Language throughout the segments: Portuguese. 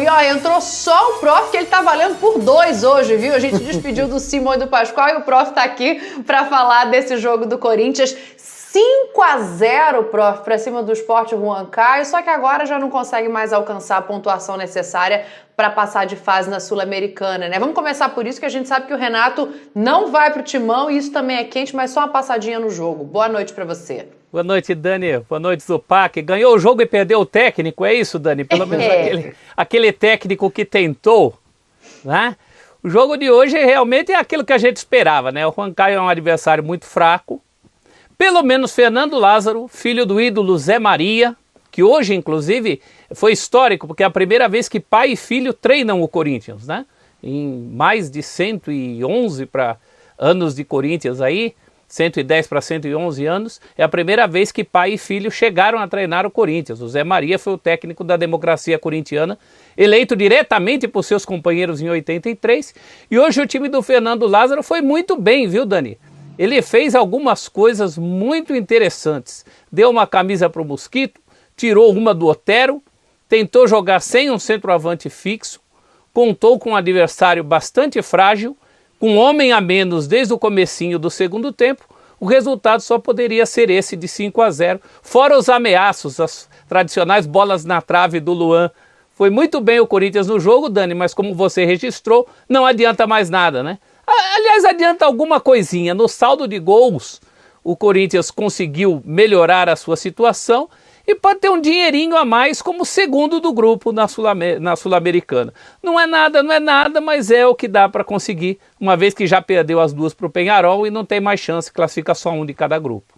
E ó, entrou só o Prof, que ele tá valendo por 2 hoje, viu? A gente despediu do Simão e do Pascoal e o Prof tá aqui pra falar desse jogo do Corinthians. 5-0, Prof, pra cima do Sport Huancayo, só que agora já não consegue mais alcançar a pontuação necessária para passar de fase na Sul-Americana, né? Vamos começar por isso, que a gente sabe que o Renato não vai pro Timão e isso também é quente, mas só uma passadinha no jogo. Boa noite pra você. Boa noite, Dani. Boa noite, Zupac. Ganhou o jogo e perdeu o técnico, é isso, Dani? Pelo menos aquele técnico que tentou, né? O jogo de hoje realmente é aquilo que a gente esperava, né? O Huancayo é um adversário muito fraco. Pelo menos Fernando Lázaro, filho do ídolo Zé Maria, que hoje, inclusive, foi histórico, porque é a primeira vez que pai e filho treinam o Corinthians, né? Em mais de 111 anos de Corinthians aí, 110 para 111 anos, é a primeira vez que pai e filho chegaram a treinar o Corinthians. O Zé Maria foi o técnico da democracia corintiana, eleito diretamente por seus companheiros em 83, e hoje o time do Fernando Lázaro foi muito bem, viu, Dani? Ele fez algumas coisas muito interessantes. Deu uma camisa para o Mosquito, tirou uma do Otero, tentou jogar sem um centroavante fixo, contou com um adversário bastante frágil, com um homem a menos desde o comecinho do segundo tempo. O resultado só poderia ser esse de 5-0, fora os ameaços, as tradicionais bolas na trave do Luan. Foi muito bem o Corinthians no jogo, Dani, mas como você registrou, não adianta mais nada, né? Aliás, adianta alguma coisinha. No saldo de gols, o Corinthians conseguiu melhorar a sua situação e pode ter um dinheirinho a mais como segundo do grupo na Sul-Americana. Não é nada, mas é o que dá para conseguir, uma vez que já perdeu as 2 para o Peñarol e não tem mais chance, classifica só um de cada grupo.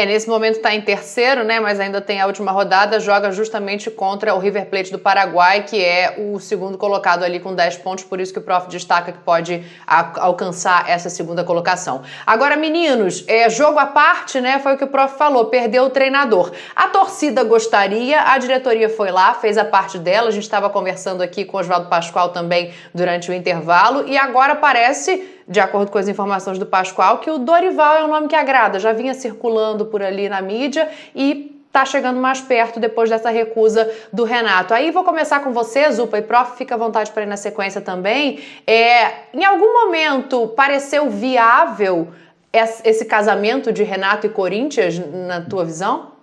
Nesse momento está em terceiro, né? Mas ainda tem a última rodada, joga justamente contra o River Plate do Paraguai, que é o segundo colocado ali com 10 pontos, por isso que o Prof destaca que pode alcançar essa segunda colocação. Agora, meninos, jogo à parte, né? Foi o que o Prof falou, perdeu o treinador. A torcida gostaria, a diretoria foi lá, fez a parte dela, a gente estava conversando aqui com o Oswaldo Pascoal também durante o intervalo, e agora parece, de acordo com as informações do Pascoal, que o Dorival é um nome que agrada, já vinha circulando por ali na mídia e tá chegando mais perto depois dessa recusa do Renato. Aí vou começar com você, Zupa, e Prof, fica à vontade para ir na sequência também. Em algum momento pareceu viável esse casamento de Renato e Corinthians, na tua visão?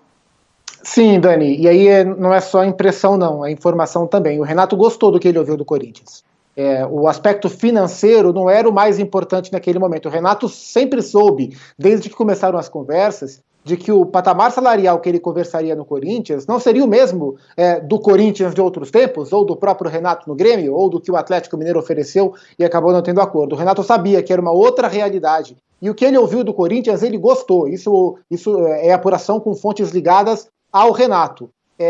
Sim, Dani, e aí não é só impressão não, é informação também. O Renato gostou do que ele ouviu do Corinthians. O aspecto financeiro não era o mais importante naquele momento. O Renato sempre soube, desde que começaram as conversas, de que o patamar salarial que ele conversaria no Corinthians não seria o mesmo do Corinthians de outros tempos, ou do próprio Renato no Grêmio, ou do que o Atlético Mineiro ofereceu e acabou não tendo acordo. O Renato sabia que era uma outra realidade. E o que ele ouviu do Corinthians, ele gostou. Isso é apuração com fontes ligadas ao Renato.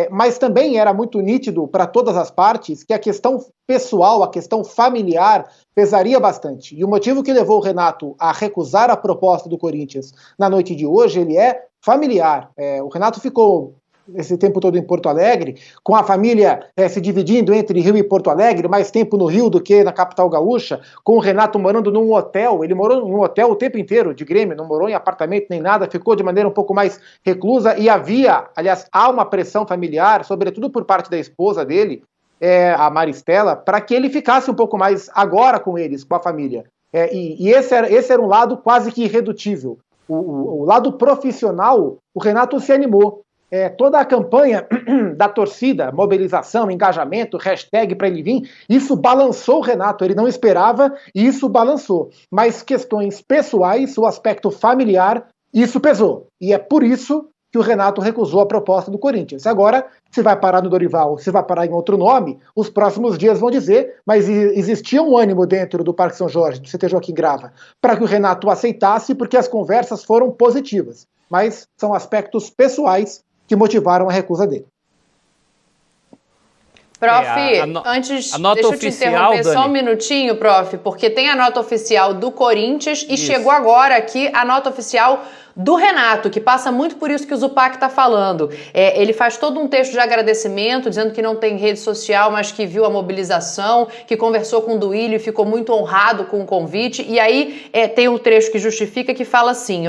Mas também era muito nítido para todas as partes que a questão pessoal, a questão familiar, pesaria bastante. E o motivo que levou o Renato a recusar a proposta do Corinthians na noite de hoje, ele é familiar. O Renato ficou esse tempo todo em Porto Alegre, com a família se dividindo entre Rio e Porto Alegre, mais tempo no Rio do que na capital gaúcha, com o Renato morando num hotel. Ele morou num hotel o tempo inteiro de Grêmio, não morou em apartamento nem nada, ficou de maneira um pouco mais reclusa e há uma pressão familiar, sobretudo por parte da esposa dele, a Maristela, para que ele ficasse um pouco mais agora com eles, com a família. E esse era um lado quase que irredutível. O lado profissional, o Renato se animou. Toda a campanha da torcida, mobilização, engajamento, hashtag para ele vir, isso balançou o Renato, ele não esperava e isso balançou. Mas questões pessoais, o aspecto familiar, isso pesou. E é por isso que o Renato recusou a proposta do Corinthians. Agora, se vai parar no Dorival, se vai parar em outro nome, os próximos dias vão dizer, mas existia um ânimo dentro do Parque São Jorge, do CT Joaquim Grava, para que o Renato aceitasse, porque as conversas foram positivas. Mas são aspectos pessoais que motivaram a recusa dele. Prof, antes, deixa eu te interromper só um minutinho, Prof, porque tem a nota oficial do Corinthians e chegou agora aqui a nota oficial do Renato, que passa muito por isso que o Zupac está falando. Ele faz todo um texto de agradecimento, dizendo que não tem rede social, mas que viu a mobilização, que conversou com o Duílio e ficou muito honrado com o convite. E aí tem um trecho que justifica, que fala assim,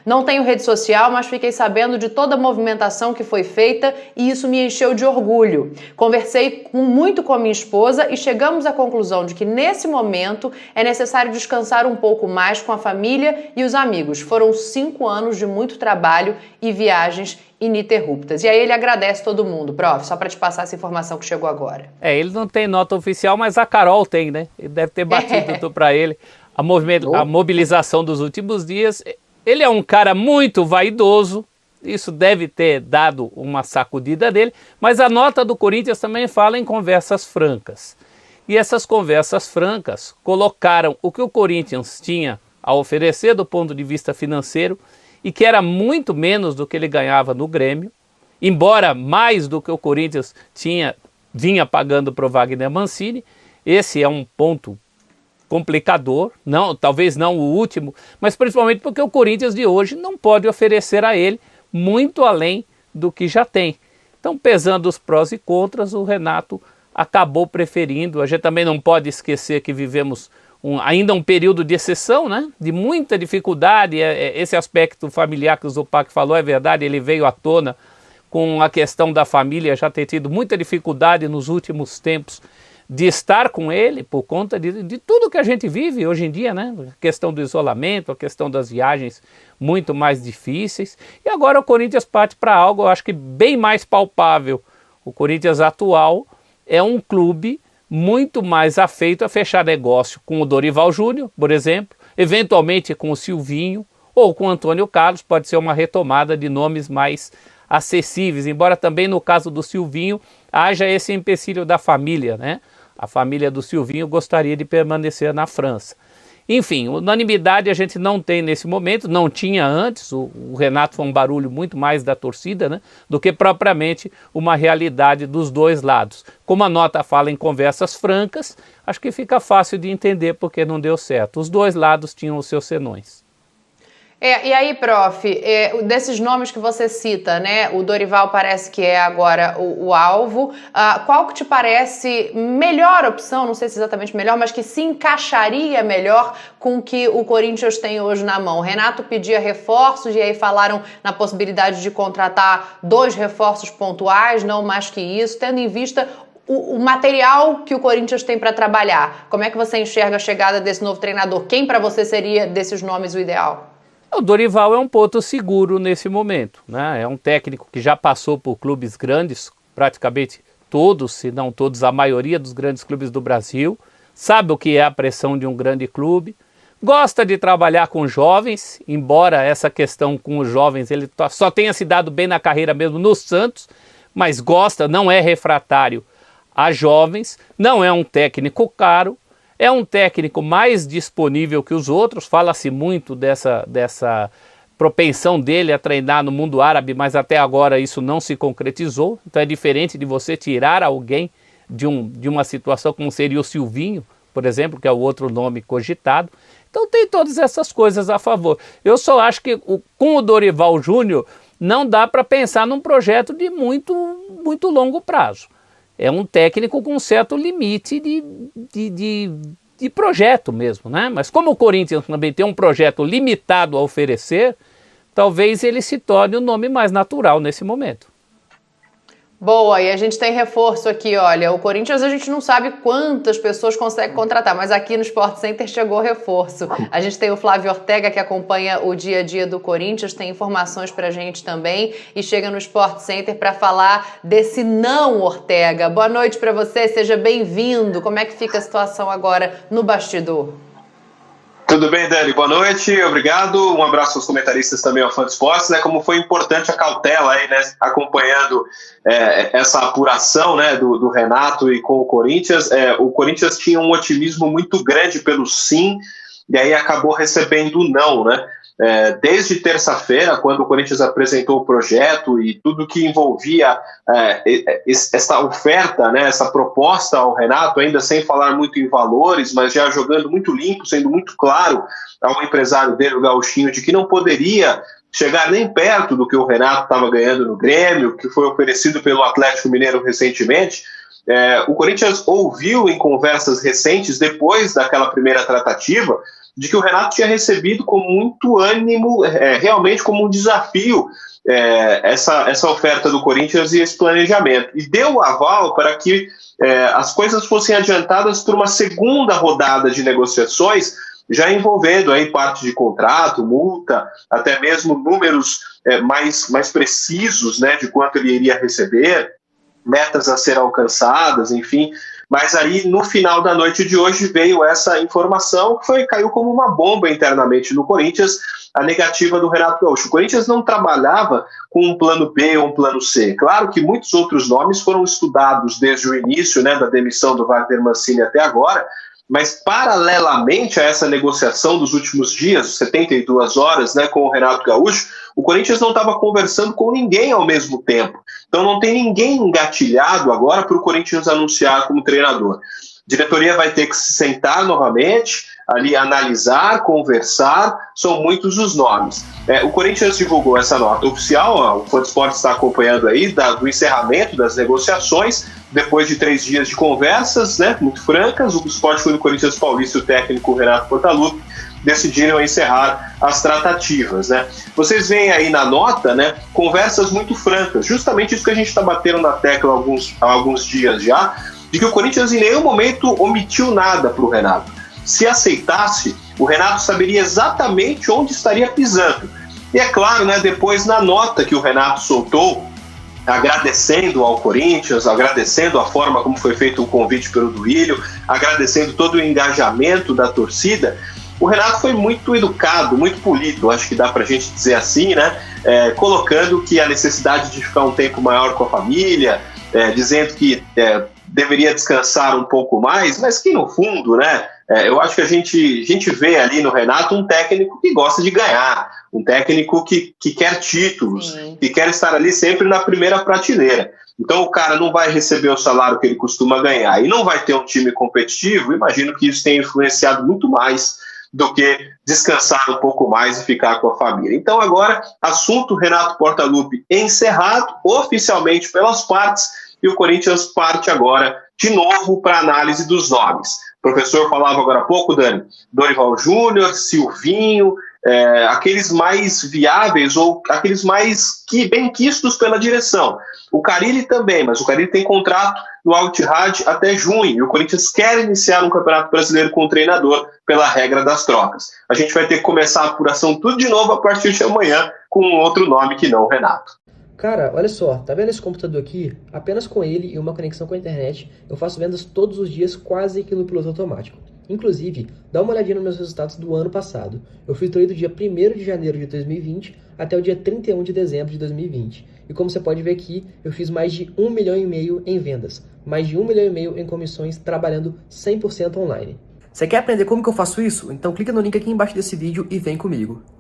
não tenho rede social, mas fiquei sabendo de toda a movimentação que foi feita e isso me encheu de orgulho. Conversei conversei muito com a minha esposa e chegamos à conclusão de que nesse momento é necessário descansar um pouco mais com a família e os amigos. Foram 5 anos de muito trabalho e viagens ininterruptas. E aí ele agradece todo mundo. Prof, só para te passar essa informação que chegou agora. Ele não tem nota oficial, mas a Carol tem, né? Ele deve ter batido para ele a mobilização dos últimos dias. Ele é um cara muito vaidoso, isso deve ter dado uma sacudida dele, mas a nota do Corinthians também fala em conversas francas. E essas conversas francas colocaram o que o Corinthians tinha a oferecer do ponto de vista financeiro e que era muito menos do que ele ganhava no Grêmio, embora mais do que o Corinthians vinha pagando para o Wagner Mancini. Esse é um ponto complicador, talvez não o último, mas principalmente porque o Corinthians de hoje não pode oferecer a ele muito além do que já tem. Então, pesando os prós e contras, o Renato acabou preferindo. A gente também não pode esquecer que vivemos ainda um período de exceção, né? De muita dificuldade. Esse aspecto familiar que o Zupac falou é verdade, ele veio à tona com a questão da família já ter tido muita dificuldade nos últimos tempos de estar com ele por conta de tudo que a gente vive hoje em dia, né? A questão do isolamento, a questão das viagens muito mais difíceis. E agora o Corinthians parte para algo, eu acho que bem mais palpável. O Corinthians atual é um clube muito mais afeito a fechar negócio com o Dorival Júnior, por exemplo, eventualmente com o Silvinho ou com o Antônio Carlos, pode ser uma retomada de nomes mais acessíveis, embora também no caso do Silvinho haja esse empecilho da família, né? A família do Silvinho gostaria de permanecer na França. Enfim, unanimidade a gente não tem nesse momento, não tinha antes. O Renato foi um barulho muito mais da torcida, né, do que propriamente uma realidade dos dois lados. Como a nota fala em conversas francas, acho que fica fácil de entender porque não deu certo. Os dois lados tinham os seus senões. E aí, prof, desses nomes que você cita, né, o Dorival parece que é agora o alvo, qual que te parece melhor opção, não sei se exatamente melhor, mas que se encaixaria melhor com o que o Corinthians tem hoje na mão? O Renato pedia reforços e aí falaram na possibilidade de contratar 2 reforços pontuais, não mais que isso, tendo em vista o material que o Corinthians tem para trabalhar. Como é que você enxerga a chegada desse novo treinador? Quem para você seria desses nomes o ideal? O Dorival é um ponto seguro nesse momento, né? É um técnico que já passou por clubes grandes, praticamente todos, se não todos, a maioria dos grandes clubes do Brasil, sabe o que é a pressão de um grande clube, gosta de trabalhar com jovens, embora essa questão com os jovens ele só tenha se dado bem na carreira mesmo no Santos, mas gosta, não é refratário a jovens, não é um técnico caro, é um técnico mais disponível que os outros, fala-se muito dessa propensão dele a treinar no mundo árabe, mas até agora isso não se concretizou. Então é diferente de você tirar alguém de uma situação como seria o Silvinho, por exemplo, que é o outro nome cogitado. Então tem todas essas coisas a favor. Eu só acho que com o Dorival Júnior não dá para pensar num projeto de muito, muito longo prazo. É um técnico com um certo limite de projeto mesmo, né? Mas como o Corinthians também tem um projeto limitado a oferecer, talvez ele se torne o nome mais natural nesse momento. Boa, e a gente tem reforço aqui, olha, o Corinthians a gente não sabe quantas pessoas consegue contratar, mas aqui no Sport Center chegou reforço. A gente tem o Flávio Ortega que acompanha o dia a dia do Corinthians, tem informações pra gente também e chega no Sport Center para falar desse não Ortega. Boa noite para você, seja bem-vindo. Como é que fica a situação agora no bastidor? Tudo bem, Dani? Boa noite, obrigado. Um abraço aos comentaristas também ao Fã de Esportes, né? Como foi importante a cautela aí, né? Acompanhando essa apuração, né? Do Renato e com o Corinthians. O Corinthians tinha um otimismo muito grande pelo sim, e aí acabou recebendo o não, né? Desde terça-feira, quando o Corinthians apresentou o projeto e tudo que envolvia essa oferta, né, essa proposta ao Renato, ainda sem falar muito em valores, mas já jogando muito limpo, sendo muito claro ao empresário dele, o Gauchinho, de que não poderia chegar nem perto do que o Renato estava ganhando no Grêmio, que foi oferecido pelo Atlético Mineiro recentemente. O Corinthians ouviu em conversas recentes, depois daquela primeira tratativa, de que o Renato tinha recebido com muito ânimo, realmente como um desafio, essa oferta do Corinthians e esse planejamento. E deu o aval para que as coisas fossem adiantadas por uma segunda rodada de negociações, já envolvendo aí parte de contrato, multa, até mesmo números mais precisos, né, de quanto ele iria receber, metas a ser alcançadas, enfim. Mas aí, no final da noite de hoje, veio essa informação que caiu como uma bomba internamente no Corinthians, a negativa do Renato Gaúcho. O Corinthians não trabalhava com um plano B ou um plano C. Claro que muitos outros nomes foram estudados desde o início, né, da demissão do Wagner Mancini até agora, mas paralelamente a essa negociação dos últimos dias, 72 horas, né, com o Renato Gaúcho, o Corinthians não estava conversando com ninguém ao mesmo tempo. Então não tem ninguém engatilhado agora para o Corinthians anunciar como treinador. A diretoria vai ter que se sentar novamente, ali analisar, conversar, são muitos os nomes. O Corinthians divulgou essa nota oficial, o Fansport está acompanhando aí, do encerramento das negociações, depois de 3 dias de conversas, né, muito francas. O Sport Clube do Corinthians Paulista e o técnico Renato Portaluppi decidiram encerrar as tratativas, né? Vocês veem aí na nota, né, conversas muito francas, justamente isso que a gente está batendo na tecla há alguns dias já, de que o Corinthians em nenhum momento omitiu nada para o Renato. Se aceitasse, o Renato saberia exatamente onde estaria pisando. E é claro, né, depois na nota que o Renato soltou, agradecendo ao Corinthians, agradecendo a forma como foi feito o convite pelo Duílio, agradecendo todo o engajamento da torcida, o Renato foi muito educado, muito polido, acho que dá pra gente dizer assim, né? Colocando que a necessidade de ficar um tempo maior com a família, dizendo que deveria descansar um pouco mais, mas que no fundo, né? Eu acho que a gente vê ali no Renato um técnico que gosta de ganhar, um técnico que quer títulos, sim, que quer estar ali sempre na primeira prateleira. Então o cara não vai receber o salário que ele costuma ganhar e não vai ter um time competitivo. Imagino que isso tenha influenciado muito mais do que descansar um pouco mais e ficar com a família. Então agora, assunto Renato Portaluppi encerrado oficialmente pelas partes, e o Corinthians parte agora de novo para a análise dos nomes. O professor falava agora há pouco, Dani, Dorival Júnior, Silvinho, aqueles mais viáveis ou aqueles mais bem quistos pela direção. O Carille também, mas o Carille tem contrato no Al Ittihad até junho, e o Corinthians quer iniciar um campeonato brasileiro com o treinador pela regra das trocas. A gente vai ter que começar a apuração tudo de novo a partir de amanhã com outro nome que não o Renato. Cara, olha só, tá vendo esse computador aqui? Apenas com ele e uma conexão com a internet, eu faço vendas todos os dias quase que no piloto automático. Inclusive, dá uma olhadinha nos meus resultados do ano passado. Eu filtrei do dia 1º de janeiro de 2020 até o dia 31 de dezembro de 2020. E como você pode ver aqui, eu fiz mais de 1,5 milhão em vendas, mais de 1,5 milhão em comissões, trabalhando 100% online. Você quer aprender como que eu faço isso? Então clica no link aqui embaixo desse vídeo e vem comigo.